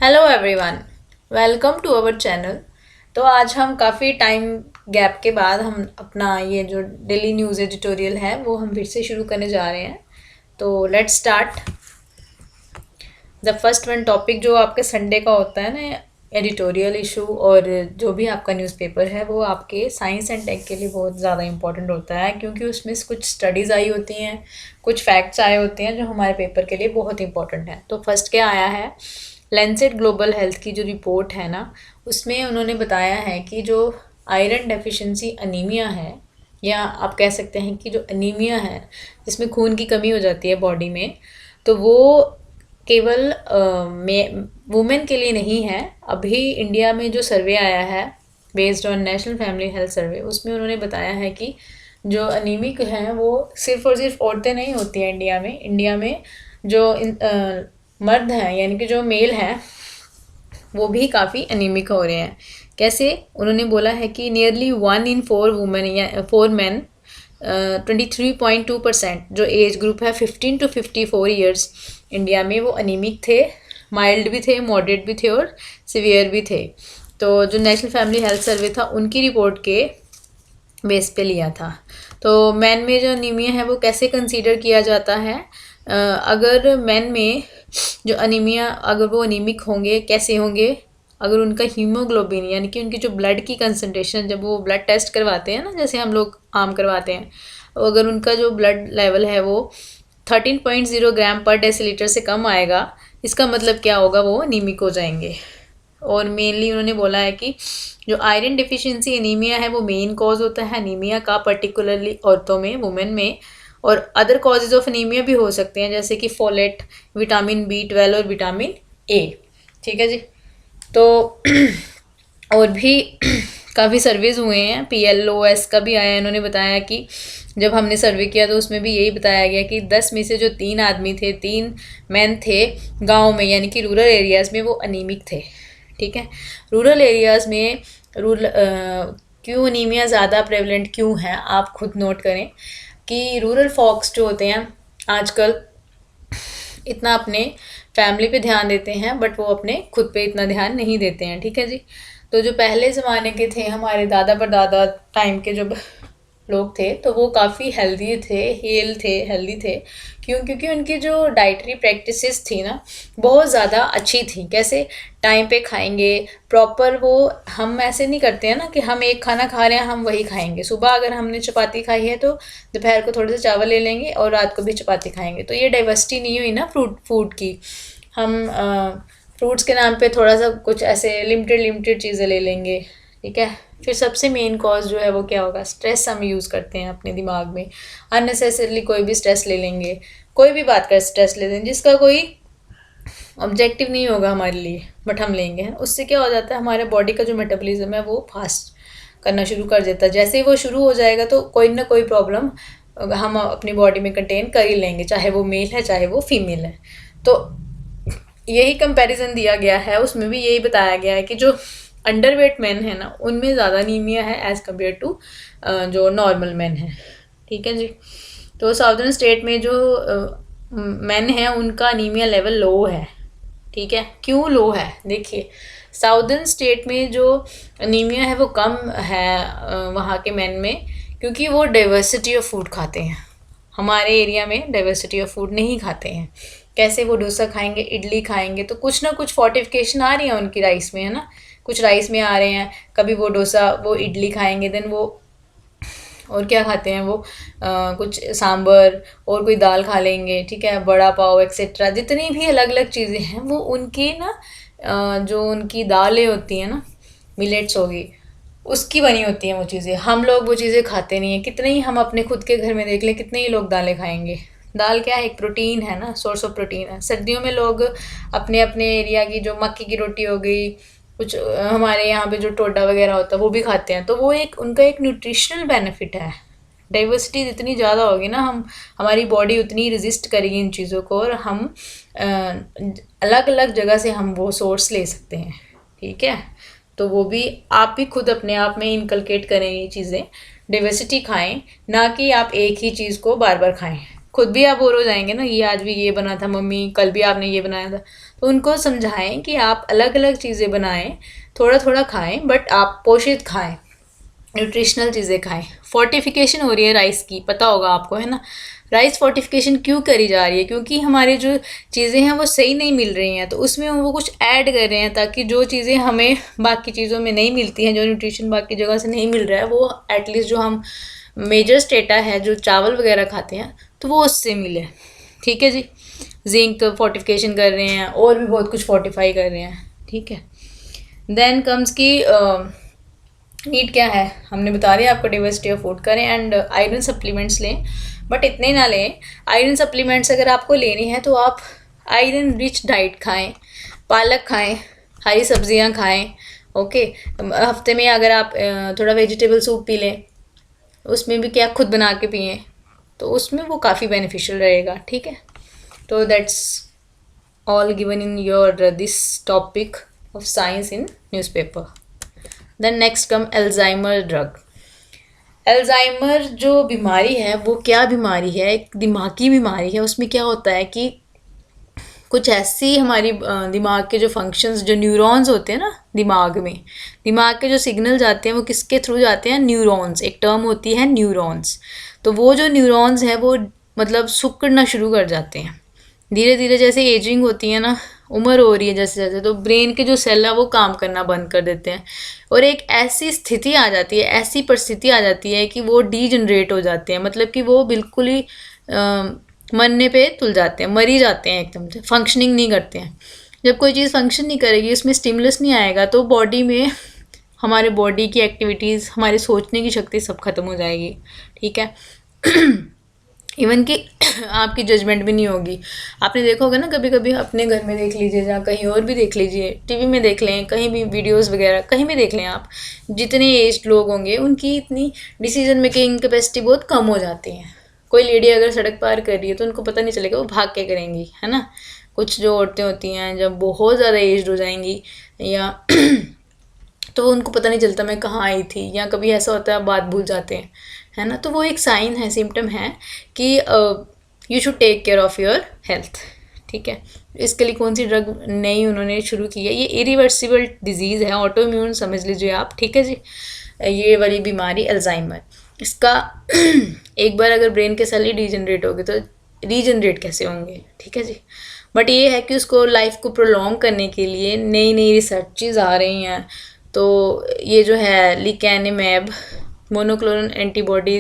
Hello everyone, welcome to our channel. तो आज हम काफ़ी टाइम गैप के बाद हम अपना ये जो डेली न्यूज़ एडिटोरियल है वो हम फिर से शुरू करने जा रहे हैं। तो let's start the first one topic जो आपके संडे का होता है ना, एडिटोरियल इशू और जो भी आपका न्यूज़पेपर है वो आपके साइंस एंड टेक के लिए बहुत ज़्यादा इंपॉर्टेंट होता है, क्योंकि उसमें कुछ स्टडीज़ आई होती हैं, कुछ फैक्ट्स आए होते हैं जो हमारे पेपर के लिए बहुत इंपॉर्टेंट है। तो फर्स्ट क्या आया है, लेंसेट ग्लोबल हेल्थ की जो रिपोर्ट है ना, उसमें उन्होंने बताया है कि जो आयरन डेफिशिएंसी अनीमिया है, या आप कह सकते हैं कि जो अनीमिया है जिसमें खून की कमी हो जाती है बॉडी में, तो वो केवल वुमेन के लिए नहीं है। अभी इंडिया में जो सर्वे आया है based on national family health survey, उसमें उन्होंने बताया है कि जो अनीमिक हैं वो सिर्फ और सिर्फ औरतें नहीं होती हैं इंडिया में जो मर्द हैं यानी कि जो मेल हैं वो भी काफ़ी अनीमिक हो रहे हैं। कैसे, उन्होंने बोला है कि नियरली 1 in 4 वुमेन या 4 men 23.2% जो एज ग्रुप है 15 to 54 years इंडिया में वो अनीमिक थे, माइल्ड भी थे, मॉडरेट भी थे और सिवियर भी थे। तो जो नेशनल फैमिली हेल्थ सर्वे था उनकी रिपोर्ट के बेस पे लिया था। तो मैन में जो अनीमिया है वो कैसे कंसीडर किया जाता है, अगर मैन में जो अनीमिया, अगर वो अनीमिक होंगे कैसे होंगे, अगर उनका हीमोग्लोबिन यानी कि उनकी जो ब्लड की कंसनट्रेशन, जब वो ब्लड टेस्ट करवाते हैं ना जैसे हम लोग आम करवाते हैं, तो अगर उनका जो ब्लड लेवल है वो 13.0 ग्राम पर डेसीलीटर से कम आएगा, इसका मतलब क्या होगा, वो अनीमिक हो जाएंगे। और मेनली उन्होंने बोला है कि जो आयरन डिफिशिएंसी एनीमिया है वो मेन कॉज होता है अनीमिया का, पर्टिकुलरली औरतों में, वुमेन में। और अदर कॉजेज ऑफ अनीमिया भी हो सकते हैं जैसे कि फोलेट, विटामिन B12 और विटामिन A। ठीक है जी। तो और भी काफ़ी सर्वेज हुए हैं, PLOS का भी आया है। इन्होंने बताया कि जब हमने सर्वे किया तो उसमें भी यही बताया गया कि 10 में से जो 3 आदमी थे, 3 मैन थे गांव में यानी कि रूरल एरियाज़ में, वो अनीमिक थे। ठीक है, रूरल एरियाज़ में क्यों अनीमिया ज़्यादा प्रेवलेंट क्यों है, आप खुद नोट करें कि रूरल फॉक्स जो होते हैं आजकल इतना अपने फैमिली पे ध्यान देते हैं, बट वो अपने खुद पे इतना ध्यान नहीं देते हैं। ठीक है जी। तो जो पहले ज़माने के थे, हमारे दादा परदादा टाइम के जो लोग थे, तो वो काफ़ी हेल्दी थे, हेल्दी थे। क्यों? क्योंकि उनकी जो डाइटरी प्रैक्टिसेस थी ना बहुत ज़्यादा अच्छी थी। कैसे, टाइम पे खाएंगे प्रॉपर। वो हम ऐसे नहीं करते हैं ना कि हम एक खाना खा रहे हैं हम वही खाएंगे। सुबह अगर हमने चपाती खाई है तो दोपहर को थोड़े से चावल ले लेंगे और रात को भी चपाती खाएंगे। तो ये डाइवर्सिटी नहीं हुई ना फूड की। हम फ्रूट्स के नाम पे थोड़ा सा कुछ ऐसे लिमिटेड चीज़ें ले लेंगे। ठीक है। फिर सबसे मेन कॉज जो है वो क्या होगा, स्ट्रेस हम यूज़ करते हैं अपने दिमाग में। अननेसेसरली कोई भी स्ट्रेस ले लेंगे, कोई भी बात कर स्ट्रेस ले लेंगे जिसका कोई ऑब्जेक्टिव नहीं होगा हमारे लिए, बट हम लेंगे। उससे क्या हो जाता है, हमारे बॉडी का जो मेटाबॉलिज्म है वो फास्ट करना शुरू कर देता है। जैसे ही वो शुरू हो जाएगा तो कोई ना कोई प्रॉब्लम हम अपनी बॉडी में कंटेन कर ही लेंगे, चाहे वो मेल है चाहे वो फीमेल है। तो यही कंपैरिजन दिया गया है, उसमें भी यही बताया गया है कि जो अंडरवेट मैन है ना उनमें ज़्यादा अनीमिया है एज़ कम्पेयर टू जो नॉर्मल मैन है। ठीक है जी। तो साउदर्न स्टेट में जो मैन है उनका अनीमिया लेवल लो है। ठीक है, क्यों लो है, देखिए साउदर्न स्टेट में जो अनीमिया है वो कम है वहाँ के मैन में, क्योंकि वो डाइवर्सिटी ऑफ फूड खाते हैं। हमारे एरिया में डाइवर्सिटी ऑफ फूड नहीं खाते हैं। कैसे, वो डोसा खाएंगे, इडली खाएंगे, तो कुछ ना कुछ फोर्टिफिकेशन आ रही है उनकी राइस में, है ना, कुछ राइस में आ रहे हैं। कभी वो डोसा, वो इडली खाएंगे, देन वो और क्या खाते हैं वो कुछ सांबर और कोई दाल खा लेंगे। ठीक है, बड़ा पाव एक्सेट्रा, जितनी भी अलग अलग चीज़ें हैं वो उनकी ना जो उनकी दालें होती हैं ना, मिलेट्स होगी, उसकी बनी होती हैं वो चीज़ें। हम लोग वो चीज़ें खाते नहीं हैं। कितने ही हम अपने खुद के घर में देख लें, कितने ही लोग दालें खाएंगे। दाल क्या है, एक प्रोटीन है ना, सोर्स ऑफ प्रोटीन है। सर्दियों में लोग अपने अपने एरिया की जो मक्की की रोटी हो गई, कुछ हमारे यहाँ पे जो टोडा वगैरह होता है वो भी खाते हैं। तो वो एक उनका एक न्यूट्रिशनल बेनिफिट है। डाइवर्सिटी जितनी ज़्यादा होगी ना, हमारी बॉडी उतनी रेजिस्ट करेगी इन चीज़ों को, और हम अलग अलग जगह से हम वो सोर्स ले सकते हैं। ठीक है, तो वो भी आप भी खुद अपने आप में इनकलकेट करें ये चीज़ें। डाइवर्सिटी खाएं, ना कि आप एक ही चीज़ को बार बार खाएं। खुद भी आप बोर हो जाएंगे ना, ये आज भी ये बना था मम्मी, कल भी आपने ये बनाया था। तो उनको समझाएं कि आप अलग अलग चीज़ें बनाएं, थोड़ा थोड़ा खाएं, बट आप पोषित खाएं, न्यूट्रिशनल चीज़ें खाएं। फोर्टिफिकेशन हो रही है राइस की, पता होगा आपको, है ना। राइस फोर्टिफिकेशन क्यों करी जा रही है? क्योंकि हमारी जो चीज़ें हैं वो सही नहीं मिल रही हैं, तो उसमें वो कुछ ऐड कर रहे हैं ताकि जो चीज़ें हमें बाकी चीज़ों में नहीं मिलती हैं, जो न्यूट्रिशन बाकी जगह से नहीं मिल रहा है, वो एटलीस्ट जो हम मेजर स्टेटा है जो चावल वगैरह खाते हैं तो वो उससे मिले। ठीक है जी। जिंक फोर्टिफिकेशन कर रहे हैं, और भी बहुत कुछ फोर्टिफाई कर रहे हैं। ठीक है। देन कम्स की नीड क्या है, हमने बता दिया आपको, डाइवर्सिटी ऑफ फूड करें एंड आयरन सप्लीमेंट्स लें, बट इतने ना लें। आयरन सप्लीमेंट्स अगर आपको लेनी है तो आप आयरन रिच डाइट खाएं, पालक खाएं, हरी सब्जियां खाएं। ओके। हफ्ते में अगर आप थोड़ा वेजिटेबल सूप पी लें, उसमें भी क्या खुद बना के पिएं, तो उसमें वो काफ़ी बेनिफिशियल रहेगा। ठीक है। तो that's all given in your this topic of science in newspaper. Then next come Alzheimer drug. Alzheimer जो बीमारी है वो क्या बीमारी है? एक दिमागी बीमारी है। उसमें क्या होता है कि कुछ ऐसी हमारी दिमाग के जो फंक्शंस, जो न्यूरॉन्स होते हैं ना दिमाग में, दिमाग के जो सिग्नल जाते हैं वो किसके थ्रू जाते हैं? न्यूरॉन्स। एक टर्म होती है न्यूरॉन्स। तो वो जो न्यूरॉन्स हैं वो मतलब सिकुड़ना शुरू कर जाते हैं धीरे धीरे। जैसे एजिंग होती है ना, उम्र हो रही है जैसे जैसे, तो ब्रेन के जो सेल है वो काम करना बंद कर देते हैं, और एक ऐसी स्थिति आ जाती है, ऐसी परिस्थिति आ जाती है कि वो डीजनरेट हो जाते हैं। मतलब कि वो बिल्कुल ही मरने पे तुल जाते हैं, मर ही जाते हैं, एकदम से फंक्शनिंग नहीं करते हैं। जब कोई चीज़ फंक्शन नहीं करेगी, उसमें स्टिमुलस नहीं आएगा, तो बॉडी में हमारे बॉडी की एक्टिविटीज़, हमारे सोचने की शक्ति सब खत्म हो जाएगी। ठीक है। इवन कि आपकी जजमेंट भी नहीं होगी। आपने देखा होगा ना, कभी कभी अपने घर में देख लीजिए या कहीं और भी देख लीजिए, टीवी में देख लें, कहीं भी वीडियोस वगैरह कहीं भी देख लें आप, जितने एज्ड लोग होंगे उनकी इतनी डिसीजन मेकिंग कैपेसिटी बहुत कम हो जाती है। कोई लेडी अगर सड़क पार कर रही है तो उनको पता नहीं चलेगा वो भाग के करेंगी, है ना। कुछ जो औरतें होती हैं जब बहुत ज़्यादा एज्ड हो जाएंगी या तो उनको पता नहीं चलता मैं कहाँ आई थी, या कभी ऐसा होता है बात भूल जाते हैं, है ना। तो वो एक साइन है, सिम्टम है कि you should take care of your health. ठीक है। इसके लिए कौन सी ड्रग नई उन्होंने शुरू की है? ये इरिवर्सिबल डिजीज़ है, ऑटो इम्यून समझ लीजिए आप। ठीक है जी। ये वाली बीमारी अल्जाइमर, इसका एक बार अगर ब्रेन के सेल ही डिजनरेट हो गए तो रीजनरेट कैसे होंगे? ठीक है जी। बट ये है कि उसको लाइफ को प्रोलॉन्ग करने के लिए नई नई रिसर्चेज आ रही हैं। तो ये जो है लिकेनिमैब मोनोक्लोनल एंटीबॉडी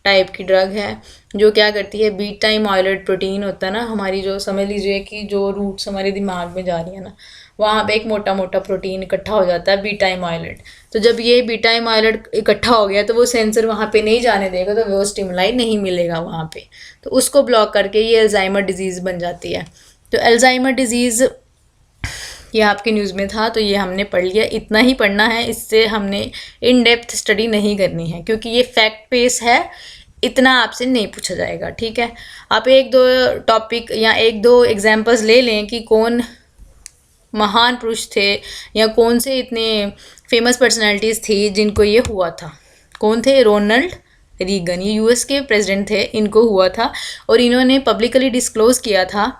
टाइप की ड्रग है, जो क्या करती है, बीटा अमाइलॉइड प्रोटीन होता है ना हमारी, जो समझ लीजिए कि जो रूट्स हमारे दिमाग में जा रही है ना, वहाँ पे एक मोटा मोटा प्रोटीन इकट्ठा हो जाता है, बीटा अमाइलॉइड। तो जब ये बीटा अमाइलॉइड इकट्ठा हो गया तो वो सेंसर वहाँ पे नहीं जाने देगा, तो वो स्टिमुलाई नहीं मिलेगा वहाँ पे, तो उसको ब्लॉक करके ये अल्जाइमर डिजीज़ बन जाती है। तो अल्जाइमर डिजीज़ ये आपके न्यूज़ में था, तो ये हमने पढ़ लिया। इतना ही पढ़ना है, इससे हमने इन डेप्थ स्टडी नहीं करनी है, क्योंकि ये फैक्ट बेस है, इतना आपसे नहीं पूछा जाएगा। ठीक है। आप एक दो टॉपिक या एक दो एग्जांपल्स ले लें कि कौन महान पुरुष थे या कौन से इतने फेमस पर्सनालिटीज़ थी जिनको ये हुआ था। कौन थे? रोनाल्ड रीगन, ये यूएस के प्रेसिडेंट थे, इनको हुआ था, और इन्होंने पब्लिकली डिस्क्लोज़ किया था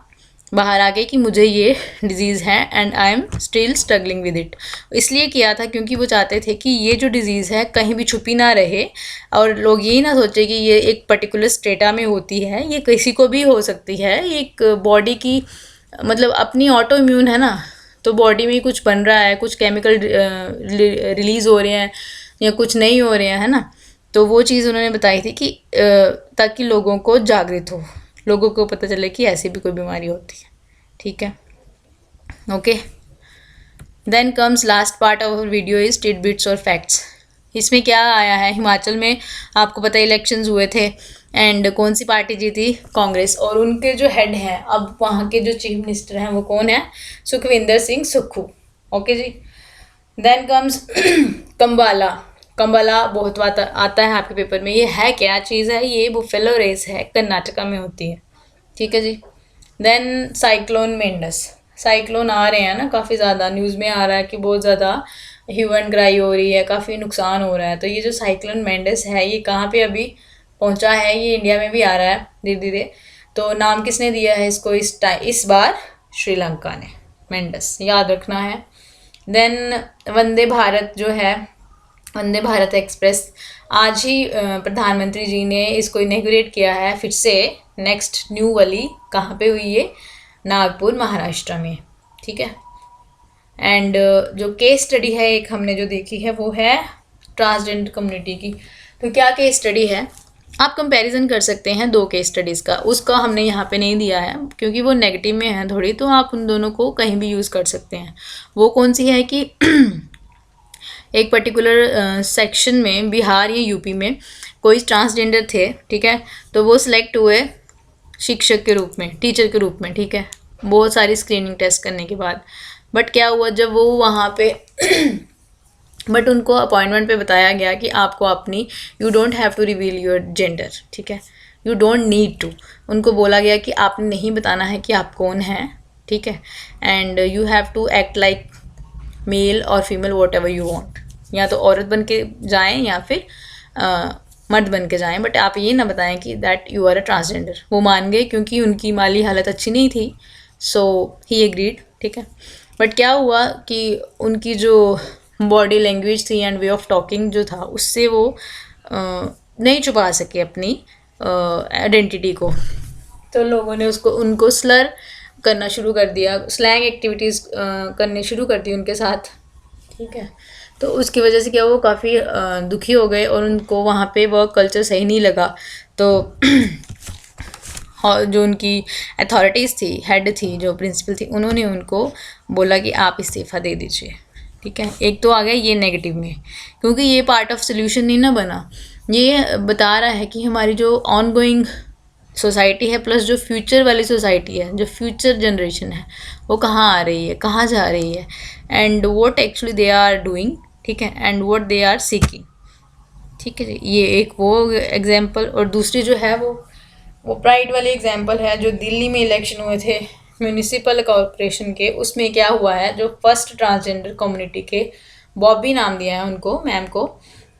बाहर आके कि मुझे ये डिज़ीज़ है and I am still struggling with it. इसलिए किया था क्योंकि वो चाहते थे कि ये जो डिज़ीज़ है कहीं भी छुपी ना रहे, और लोग यही ना सोचे कि ये एक पर्टिकुलर स्टेटा में होती है, ये किसी को भी हो सकती है। एक बॉडी की मतलब अपनी ऑटो इम्यून है ना, तो बॉडी में कुछ बन रहा है, कुछ केमिकल रिलीज़ हो रहे हैं या कुछ नहीं हो रहे हैं, है ना। तो वो चीज़ उन्होंने बताई थी कि ताकि लोगों को जागृत हो, लोगों को पता चले कि ऐसी भी कोई बीमारी होती है। ठीक है। Okay. Then comes last part of video is tidbits और फैक्ट्स। इसमें क्या आया है, हिमाचल में आपको पता है इलेक्शंस हुए थे, एंड कौन सी पार्टी जीती? कांग्रेस। और उनके जो हेड हैं, अब वहाँ के जो चीफ मिनिस्टर हैं वो कौन है? Sukhvinder Singh Sukhu. Okay ji. Then comes Kambala. Kambala बहुत बात आता है आपके पेपर में, ये है क्या चीज़ है? ये बुफेलो रेस है, कर्नाटका में होती है। ठीक है जी। Then cyclone Mandous. साइक्लोन आ रहे हैं ना, काफ़ी ज़्यादा न्यूज़ में आ रहा है कि बहुत ज़्यादा ह्यूमन क्राई हो रही है, काफ़ी नुकसान हो रहा है। तो ये जो साइक्लोन मेंडस है ये कहाँ पे अभी पहुँचा है? ये इंडिया में भी आ रहा है धीरे धीरे। तो नाम किसने दिया है इसको इस बार? श्रीलंका ने, मेंडस, याद रखना है। देन वंदे भारत जो है, वंदे भारत एक्सप्रेस, आज ही प्रधानमंत्री जी ने इसको इनॉग्रेट किया है फिर से। नेक्स्ट न्यू वाली कहाँ पे हुई है? नागपुर, महाराष्ट्र में, ठीक है। एंड जो केस स्टडी है एक हमने जो देखी है वो है ट्रांसजेंडर कम्युनिटी की। तो क्या केस स्टडी है? आप कंपैरिजन कर सकते हैं दो केस स्टडीज़ का, उसका हमने यहाँ पे नहीं दिया है क्योंकि वो नेगेटिव में है थोड़ी, तो आप उन दोनों को कहीं भी यूज़ कर सकते हैं। वो कौन सी है कि एक पर्टिकुलर सेक्शन में बिहार या यूपी में कोई ट्रांसजेंडर थे, ठीक है, तो वो सिलेक्ट हुए शिक्षक के रूप में, टीचर के रूप में, ठीक है, बहुत सारी स्क्रीनिंग टेस्ट करने के बाद। बट क्या हुआ जब वो वहाँ पे बट उनको अपॉइंटमेंट पे बताया गया कि आपको अपनी you don't have to reveal your gender, ठीक है, यू डोंट नीड टू। उनको बोला गया कि आपने नहीं बताना है कि आप कौन हैं, ठीक है, and you have to act like male और female whatever you want, या तो औरत बन के जाएँ या फिर मर्द बन के जाएँ, बट आप ये ना बताएं कि that you are a transgender. वो मान गए क्योंकि उनकी माली हालत अच्छी नहीं थी, सो ही एग्रीड, ठीक है। बट क्या हुआ कि उनकी जो बॉडी लैंग्वेज थी एंड वे ऑफ टॉकिंग जो था उससे वो नहीं छुपा सके अपनी आइडेंटिटी को, तो लोगों ने उनको स्लर करना शुरू कर दिया, स्लैंग एक्टिविटीज़ करने शुरू कर दी उनके साथ, ठीक है। तो उसकी वजह से क्या वो काफ़ी दुखी हो गए और उनको वहाँ पे वर्क कल्चर सही नहीं लगा। तो जो उनकी अथॉरिटीज़ थी, हेड थी, जो प्रिंसिपल थी, उन्होंने उनको बोला कि आप इस्तीफ़ा दे दीजिए, ठीक है। एक तो आ गया ये नेगेटिव में, क्योंकि ये पार्ट ऑफ सोल्यूशन नहीं ना बना, ये बता रहा है कि हमारी जो ऑन गोइंग सोसाइटी है प्लस जो फ्यूचर वाली सोसाइटी है, जो फ्यूचर जनरेशन है, वो कहाँ आ रही है, कहाँ जा रही है, and what actually they are doing, ठीक है, and what they are seeking, ठीक है। ये एक वो एग्जांपल, और दूसरी जो है वो प्राइड वाली एग्जांपल है जो दिल्ली में इलेक्शन हुए थे म्यूनिसिपल कॉरपोरेशन के। उसमें क्या हुआ है, जो फर्स्ट ट्रांसजेंडर कम्युनिटी के, बॉबी नाम दिया है उनको, मैम को,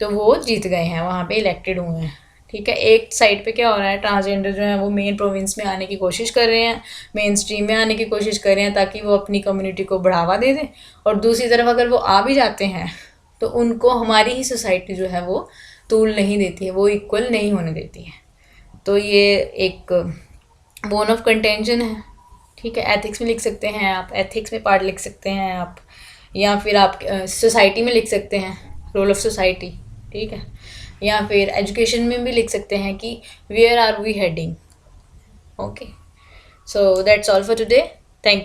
तो वो जीत गए हैं, वहाँ पे इलेक्टेड हुए हैं, ठीक है। एक साइड पे क्या हो रहा है, ट्रांसजेंडर जो है वो मेन प्रोविंस में आने की कोशिश कर रहे हैं, मेन स्ट्रीम में आने की कोशिश कर रहे हैं ताकि वो अपनी कम्युनिटी को बढ़ावा दे दें, और दूसरी तरफ अगर वो आ भी जाते हैं तो उनको हमारी ही सोसाइटी जो है वो तूल नहीं देती है, वो इक्वल नहीं होने देती है। तो ये एक बोन ऑफ कंटेंशन है, ठीक है। एथिक्स में लिख सकते हैं आप, एथिक्स में पार्ट लिख सकते हैं आप, या फिर आप सोसाइटी में लिख सकते हैं, रोल ऑफ सोसाइटी, ठीक है, या फिर एजुकेशन में भी लिख सकते हैं कि where are we heading. Okay, so that's all for today, thank you.